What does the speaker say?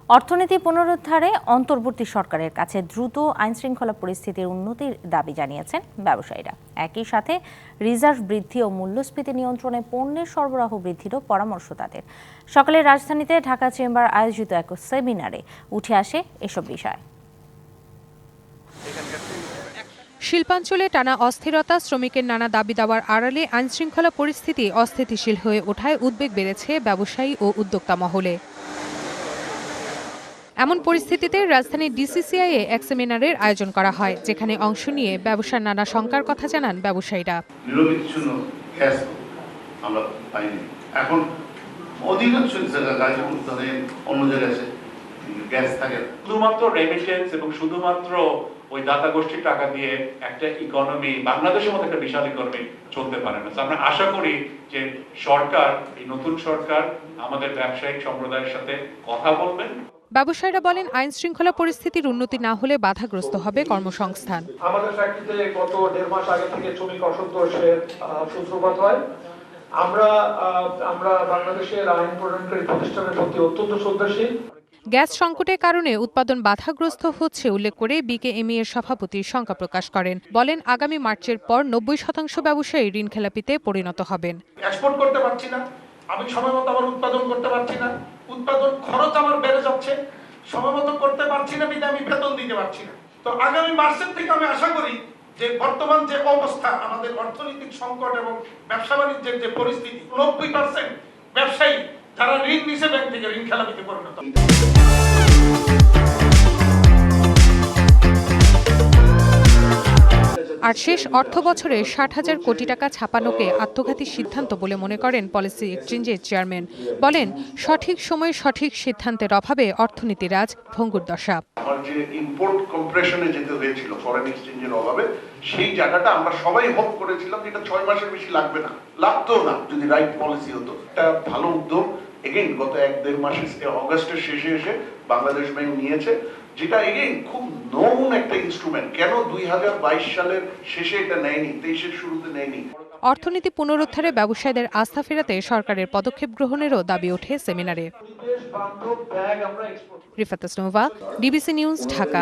অর্থনীতি পুনরুদ্ধারে অন্তর্বর্তী সরকারের কাছে দ্রুত আইনশৃঙ্খলা পরিস্থিতির উন্নতির দাবি জানিয়েছেন ব্যবসায়ীরা। একই সাথে রিজার্ভ বৃদ্ধি ও মূল্যস্ফীতি নিয়ন্ত্রণে পণ্যের সরবরাহ বৃদ্ধিরও পরামর্শ তাদের। সকালে রাজধানীতে ঢাকা চেম্বার আয়োজিত এক সেমিনারে উঠে আসে এসব বিষয়। শিল্পাঞ্চলে টানা অস্থিরতা, শ্রমিকের নানা দাবি দাওয়ার আড়ালে আইনশৃঙ্খলা পরিস্থিতি অস্থিতিশীল হয়ে ওঠায় উদ্বেগ বেড়েছে ব্যবসায়ী ও উদ্যোক্তা মহলে। এমন পরিস্থিতিতে রাজধানীর ডিসিসিআইয়ে এক সেমিনারের আয়োজন করা হয়, যেখানে অংশ নিয়ে ব্যবসার নানা শঙ্কার কথা জানান ব্যবসায়ীরা। নিরবিচ্ছিন্ন গ্যাস আমরা পাইনি, এখন অধিকাংশ জায়গায় অন্য জায়গায় গ্যাস থাকে। শুধুমাত্র রেমিটেন্স এবং শুধুমাত্র ওই দাতা গোষ্ঠীর টাকা দিয়ে একটা ইকোনমি, বাংলাদেশের মতো একটা বিশাল ইকোনমি চলতে পারে না। আমরা আশা করি যে সরকার, এই নতুন সরকার আমাদের ব্যবসায়িক সম্প্রদায়ের সাথে কথা বলবেন। ব্যবসায়ীরা বলেন, আইন শৃঙ্খলা পরিস্থিতির উন্নতি না হলে বাধাগ্রস্ত হবে কর্মসংস্থান। আমাদের ফ্যাক্টরিতে গত 1.5 মাস আগে থেকে শ্রমিক অসন্তোষের সূত্রপাত হয়। আমরা বাংলাদেশের আইন প্রণয়নকারী প্রতিষ্ঠানের প্রতি অত্যন্ত শ্রদ্ধাশীল। গ্যাস সংকটের কারণে উৎপাদন বাধাগ্রস্ত হচ্ছে উল্লেখ করে বিকেএমই এর সভাপতি শঙ্কা প্রকাশ করেন। বলেন, আগামী মার্চের পর 90% ব্যবসায়ী ঋণখেলাপিতে পরিণত হবেন। এক্সপোর্ট করতে পারছি না, আমি সময়মতো আমার উৎপাদন করতে পারছি না, উৎপাদন খরচ আমার বেড়ে যাচ্ছে, সময়মতো করতে পারছি না, বিধায় আমি বেতন দিতে পারছি না। তো আগামী মার্চের থেকে আমি আশা করি যে বর্তমান যে অবস্থা, আমাদের অর্থনৈতিক সংকট এবং ব্যবসা বাণিজ্যের যে পরিস্থিতি, 90% ব্যবসায়ী যারা ঋণ নিছে ব্যাংক থেকে ঋণখেলাপিতে পরিণত। আর শেষ অর্থ বছরে 60,000 কোটি টাকা ছাপানোকে আত্মঘাতী সিদ্ধান্ত বলে মনে করেন পলিসি এক্সচেঞ্জের চেয়ারম্যান। বলেন, সঠিক সময়ে সঠিক সিদ্ধান্তের অভাবে অর্থনীতির আজ ভঙ্গুর দশা। আমার যে ইম্পোর্ট কম্প্রেশনে যেতে হয়েছিল ফরেন এক্সচেঞ্জের অভাবে, সেই জায়গাটা আমরা সবাই হোপ করেছিলাম যে এটা 6 মাসের বেশি লাগবে না, লাগতো না যদি রাইট পলিসি হতো। এটা ভালো উদ্যোগ। এগেইন গত 1-1.5 মাসে অগাস্টের শেষে এসে বাংলাদেশ ব্যাংক নিয়েছে, যেটা এগেইন খুব নতুন একটা ইনস্ট্রুমেন্ট। কেন 2022 সালের শেষে এটা নেয়নি, 23-এর শুরুতে নেয়নি? অর্থনীতি পুনরুদ্ধারে ব্যবসায়ীদের আস্থা ফেরাতে সরকারের পদক্ষেপ গ্রহণেরও দাবি ওঠে সেমিনারে। Rifat Nova, DBC news, Dhaka.